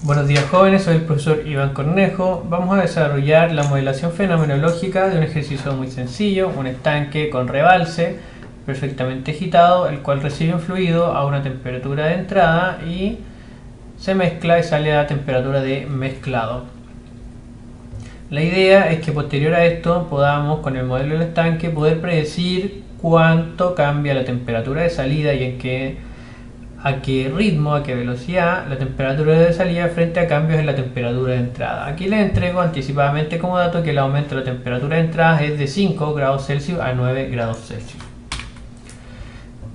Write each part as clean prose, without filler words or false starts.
Buenos días jóvenes, soy el profesor Iván Cornejo. Vamos a desarrollar la modelación fenomenológica de un ejercicio muy sencillo, un estanque con rebalse perfectamente agitado, el cual recibe un fluido a una temperatura de entrada y se mezcla y sale a temperatura de mezclado. La idea es que posterior a esto podamos, con el modelo del estanque, poder predecir cuánto cambia la temperatura de salida y a qué ritmo, a qué velocidad la temperatura de salida frente a cambios en la temperatura de entrada. Aquí les entrego anticipadamente como dato que el aumento de la temperatura de entrada es de 5 grados Celsius a 9 grados Celsius.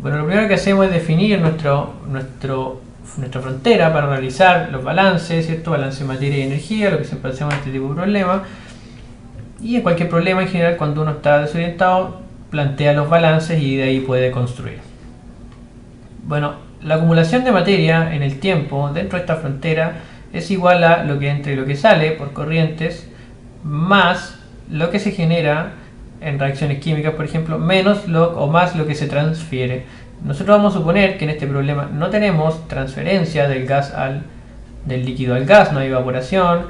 Bueno, lo primero que hacemos es definir nuestra frontera para realizar los balances, ¿cierto? Balance de materia y energía, lo que siempre hacemos en este tipo de problemas. Y en cualquier problema en general, cuando uno está desorientado, plantea los balances y de ahí puede construir. Bueno, la acumulación de materia en el tiempo dentro de esta frontera es igual a lo que entra y lo que sale por corrientes más lo que se genera en reacciones químicas, por ejemplo, menos o más lo que se transfiere. Nosotros vamos a suponer que en este problema no tenemos transferencia del líquido al gas, no hay evaporación,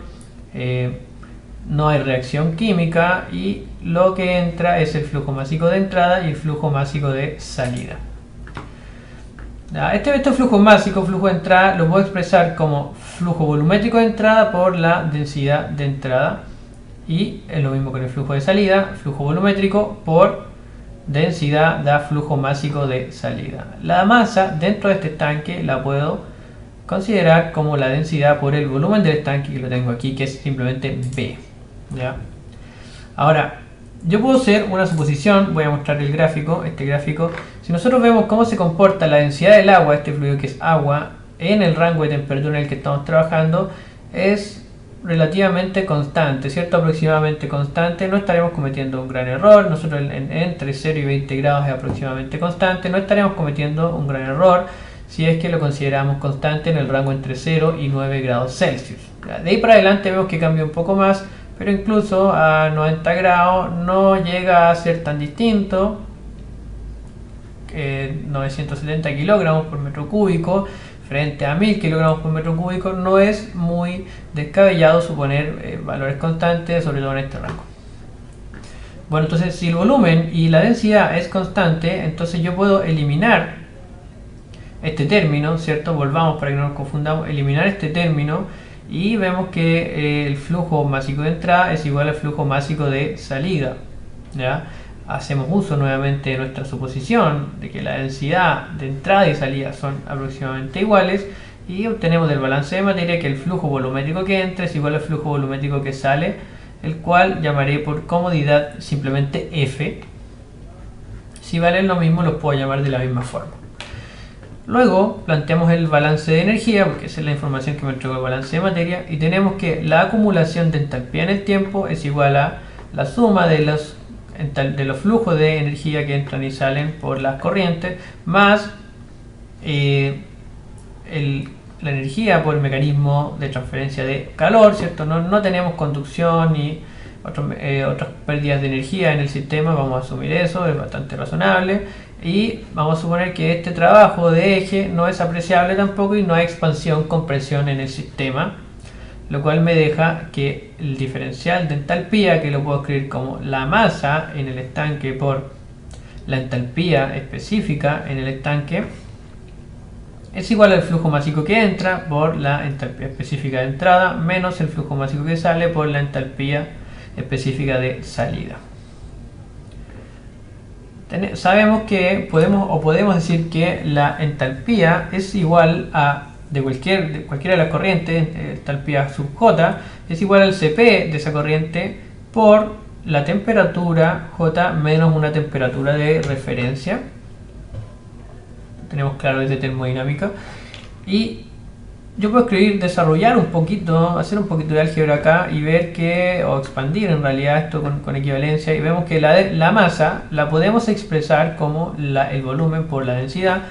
no hay reacción química y lo que entra es el flujo másico de entrada y el flujo másico de salida. Este flujo másico, flujo de entrada, lo puedo expresar como flujo volumétrico de entrada por la densidad de entrada. Y es lo mismo con el flujo de salida, flujo volumétrico por densidad da flujo másico de salida. La masa dentro de este estanque la puedo considerar como la densidad por el volumen del estanque, que lo tengo aquí, que es simplemente B. ¿Ya? Ahora, yo puedo hacer una suposición, voy a mostrar el gráfico, este gráfico. Si nosotros vemos cómo se comporta la densidad del agua, este fluido que es agua, en el rango de temperatura en el que estamos trabajando, es relativamente constante, ¿cierto? Aproximadamente constante, no estaremos cometiendo un gran error. Nosotros entre 0 y 20 grados es aproximadamente constante, no estaremos cometiendo un gran error si es que lo consideramos constante en el rango entre 0 y 9 grados Celsius. De ahí para adelante vemos que cambia un poco más, pero incluso a 90 grados no llega a ser tan distinto. 970 kilogramos por metro cúbico frente a 1000 kilogramos por metro cúbico, no es muy descabellado suponer valores constantes, sobre todo en este rango. Bueno, entonces si el volumen y la densidad es constante, entonces yo puedo eliminar este término, ¿cierto? Volvamos para que no nos confundamos, eliminar este término y vemos que el flujo másico de entrada es igual al flujo másico de salida. ¿Ya? Hacemos uso nuevamente de nuestra suposición de que la densidad de entrada y salida son aproximadamente iguales y obtenemos del balance de materia que el flujo volumétrico que entra es igual al flujo volumétrico que sale, el cual llamaré por comodidad simplemente F. Si valen lo mismo los puedo llamar de la misma forma. Luego planteamos el balance de energía, porque esa es la información que me entregó el balance de materia, y tenemos que la acumulación de entalpía en el tiempo es igual a la suma de los flujos de energía que entran y salen por las corrientes más la energía por el mecanismo de transferencia de calor, ¿cierto? No tenemos conducción ni otras pérdidas de energía en el sistema, vamos a asumir eso, es bastante razonable y vamos a suponer que este trabajo de eje no es apreciable tampoco y no hay expansión compresión en el sistema, lo cual me deja que el diferencial de entalpía, que lo puedo escribir como la masa en el estanque por la entalpía específica en el estanque, es igual al flujo másico que entra por la entalpía específica de entrada menos el flujo másico que sale por la entalpía específica de salida. Sabemos que podemos decir que la entalpía es igual a de cualquiera de las corrientes, entalpía sub J, es igual al Cp de esa corriente por la temperatura J menos una temperatura de referencia. Tenemos claro desde termodinámica. Y yo puedo desarrollar un poquito, hacer un poquito de álgebra acá y ver o expandir en realidad esto con equivalencia. Y vemos que la masa la podemos expresar como el volumen por la densidad,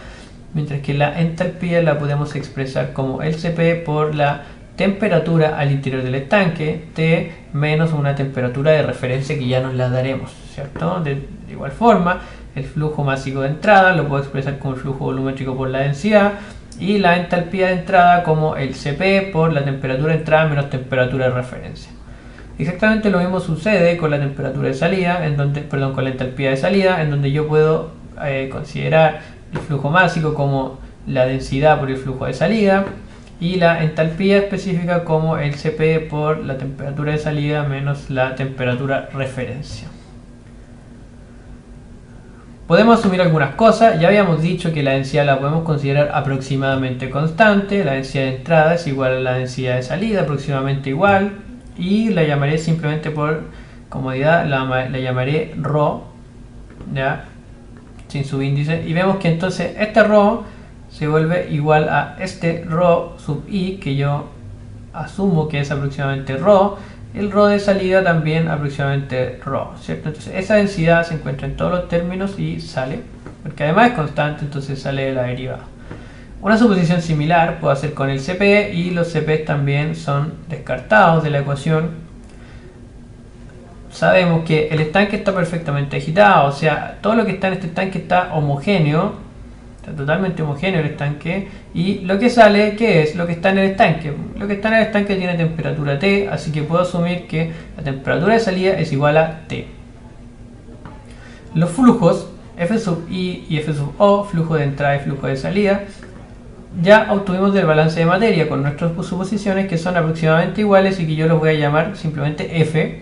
mientras que la entalpía la podemos expresar como el Cp por la temperatura al interior del estanque, T menos una temperatura de referencia que ya nos la daremos, ¿cierto? De igual forma, el flujo másico de entrada lo puedo expresar como el flujo volumétrico por la densidad y la entalpía de entrada como el Cp por la temperatura de entrada menos temperatura de referencia. Exactamente lo mismo sucede con la temperatura de salida, con la entalpía de salida, en donde yo puedo considerar el flujo másico como la densidad por el flujo de salida y la entalpía específica como el Cp por la temperatura de salida menos la temperatura referencia. Podemos asumir algunas cosas. Ya habíamos dicho que la densidad la podemos considerar aproximadamente constante. La densidad de entrada es igual a la densidad de salida, aproximadamente igual. Y la llamaré simplemente por comodidad, la llamaré ρ, ¿ya? Sin subíndice. Y vemos que entonces este ρ se vuelve igual a este ρ sub i, que yo asumo que es aproximadamente ρ. El ρ de salida también aproximadamente ρ, ¿cierto? Entonces esa densidad se encuentra en todos los términos y sale, porque además es constante, entonces sale de la derivada. Una suposición similar puedo hacer con el Cp, y los Cp también son descartados de la ecuación. Sabemos que el estanque está perfectamente agitado, o sea, todo lo que está en este estanque está homogéneo. Está totalmente homogéneo el estanque, y lo que sale, ¿qué es? Lo que está en el estanque. Lo que está en el estanque tiene temperatura T, así que puedo asumir que la temperatura de salida es igual a T. Los flujos F sub I y F sub O, flujo de entrada y flujo de salida, ya obtuvimos del balance de materia con nuestras suposiciones que son aproximadamente iguales y que yo los voy a llamar simplemente F.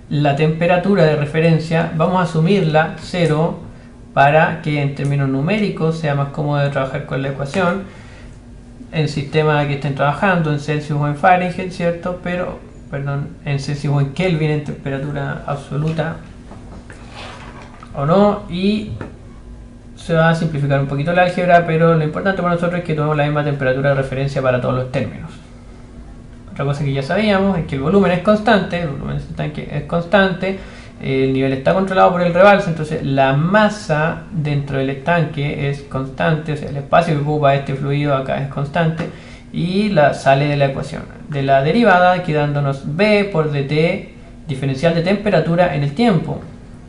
La temperatura de referencia vamos a asumirla 0 para que en términos numéricos sea más cómodo de trabajar con la ecuación en sistema que estén trabajando en Celsius o en Fahrenheit, ¿cierto? Pero, perdón, en Celsius o en Kelvin, en temperatura absoluta o no, y se va a simplificar un poquito la álgebra, pero lo importante para nosotros es que tomemos la misma temperatura de referencia para todos los términos. Otra cosa que ya sabíamos es que el volumen es constante, el volumen de este tanque es constante, el nivel está controlado por el rebalse, entonces la masa dentro del estanque es constante, o sea, el espacio que ocupa este fluido acá es constante, y sale de la ecuación. De la derivada quedándonos B por dt, diferencial de temperatura en el tiempo,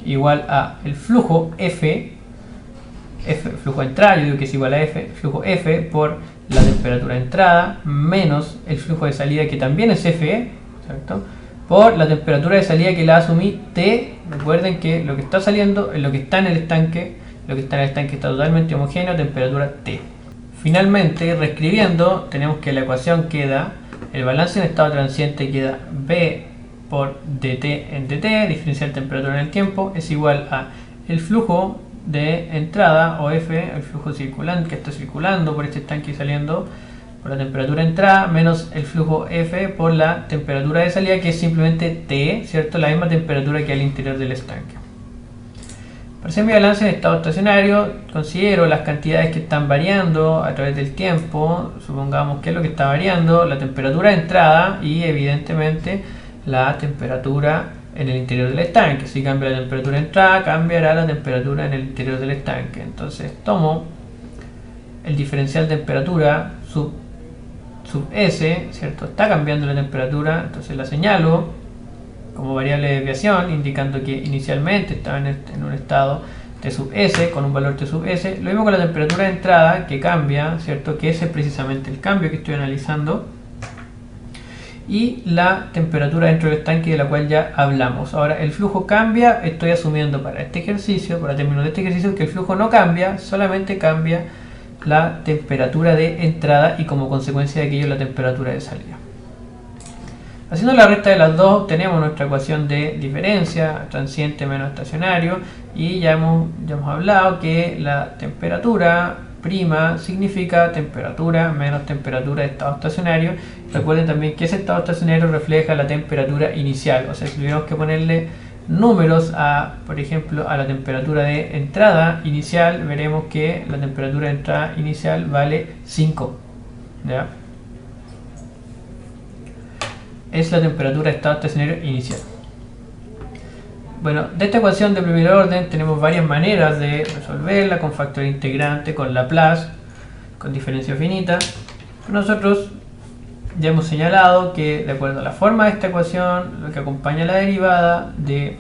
igual a el flujo F, flujo de entrada, yo digo que es igual a F, flujo F por la temperatura de entrada, menos el flujo de salida, que también es F, ¿cierto?, por la temperatura de salida que la asumí T. Recuerden que lo que está saliendo es lo que está en el estanque, está totalmente homogéneo, temperatura T. Finalmente, reescribiendo, tenemos que la ecuación queda, el balance en estado transiente queda B por dt en dt, diferencial de temperatura en el tiempo, es igual a el flujo de entrada, o F, el flujo circulante que está circulando por este estanque y saliendo por la temperatura de entrada, menos el flujo F por la temperatura de salida, que es simplemente T, ¿cierto? La misma temperatura que al interior del estanque. Para hacer mi balance en estado estacionario, considero las cantidades que están variando a través del tiempo. Supongamos que es lo que está variando, la temperatura de entrada y evidentemente la temperatura en el interior del estanque. Si cambia la temperatura de entrada, cambiará la temperatura en el interior del estanque. Entonces tomo el diferencial de temperatura sub S, ¿cierto? Está cambiando la temperatura, entonces la señalo como variable de desviación, indicando que inicialmente estaba en un estado T sub S, con un valor T sub S. Lo mismo con la temperatura de entrada, que cambia, ¿cierto? Que ese es precisamente el cambio que estoy analizando. Y la temperatura dentro del estanque, de la cual ya hablamos. Ahora, el flujo cambia, estoy asumiendo para este ejercicio, para términos de este ejercicio, que el flujo no cambia, solamente cambia la temperatura de entrada y como consecuencia de aquello la temperatura de salida. Haciendo la resta de las dos tenemos nuestra ecuación de diferencia, transiente menos estacionario, y ya hemos hablado que la temperatura prima significa temperatura menos temperatura de estado estacionario. Recuerden también que ese estado estacionario refleja la temperatura inicial, o sea, si tuviéramos que ponerle números por ejemplo, a la temperatura de entrada inicial, veremos que la temperatura de entrada inicial vale 5, ¿ya? Es la temperatura de estado estacionario inicial. Bueno, de esta ecuación de primer orden tenemos varias maneras de resolverla, con factor integrante, con Laplace, con diferencia finita. Nosotros ya hemos señalado que, de acuerdo a la forma de esta ecuación, lo que acompaña a la derivada, de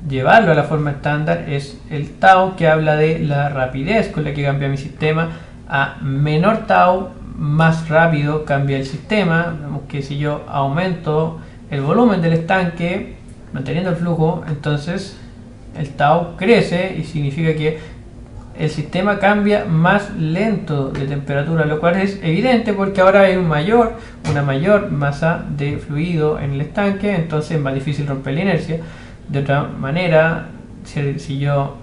llevarlo a la forma estándar, es el tau, que habla de la rapidez con la que cambia mi sistema a menor tau, más rápido cambia el sistema. Vemos que si yo aumento el volumen del estanque manteniendo el flujo, entonces el tau crece y significa que el sistema cambia más lento de temperatura, lo cual es evidente porque ahora hay una mayor masa de fluido en el estanque, entonces es más difícil romper la inercia. De otra manera, si yo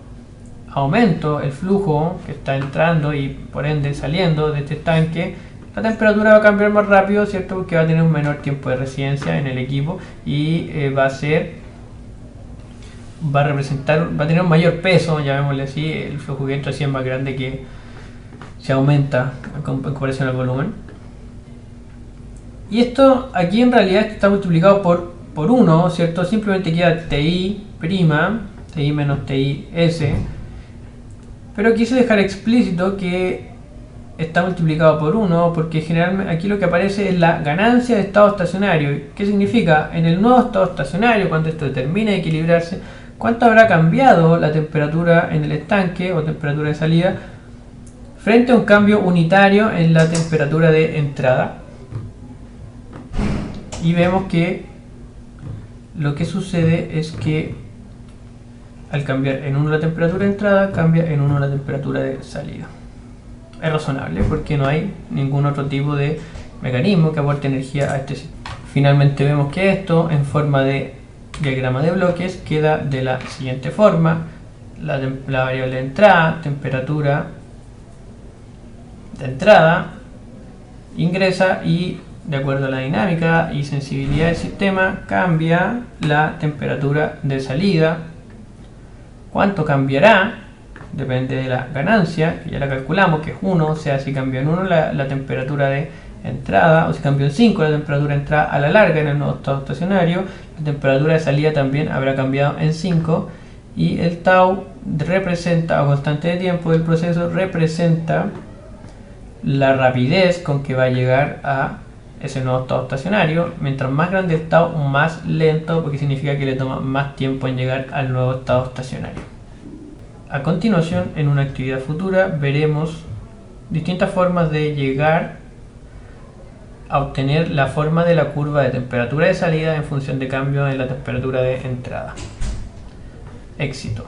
aumento el flujo que está entrando y por ende saliendo de este estanque, la temperatura va a cambiar más rápido, ¿cierto? Porque va a tener un menor tiempo de residencia en el equipo y va a tener un mayor peso, llamémosle así. El flujo que entra así es más grande que se aumenta en comparación al volumen. Y esto aquí en realidad está multiplicado por 1, ¿cierto? Simplemente queda TI', TI menos TIS. Pero quise dejar explícito que está multiplicado por 1 porque generalmente aquí lo que aparece es la ganancia de estado estacionario. ¿Qué significa? En el nuevo estado estacionario, cuando esto termine de equilibrarse, ¿cuánto habrá cambiado la temperatura en el estanque o temperatura de salida frente a un cambio unitario en la temperatura de entrada? Y vemos que lo que sucede es que al cambiar en 1 la temperatura de entrada, cambia en 1 la temperatura de salida. Es razonable porque no hay ningún otro tipo de mecanismo que aporte energía a este sistema. Finalmente vemos que esto en forma de diagrama de bloques queda de la siguiente forma. La variable de entrada, temperatura de entrada, ingresa y de acuerdo a la dinámica y sensibilidad del sistema cambia la temperatura de salida. ¿Cuánto cambiará? Depende de la ganancia, que ya la calculamos, que es 1, o sea, si cambió en 1 la temperatura de entrada, o si cambió en 5 la temperatura de entrada a la larga en el nuevo estado estacionario, la temperatura de salida también habrá cambiado en 5, y el tau representa, o constante de tiempo del proceso, representa la rapidez con que va a llegar a ese nuevo estado estacionario. Mientras más grande el tau, más lento, porque significa que le toma más tiempo en llegar al nuevo estado estacionario. A continuación, en una actividad futura, veremos distintas formas de llegar a obtener la forma de la curva de temperatura de salida en función de cambio en la temperatura de entrada. Éxito.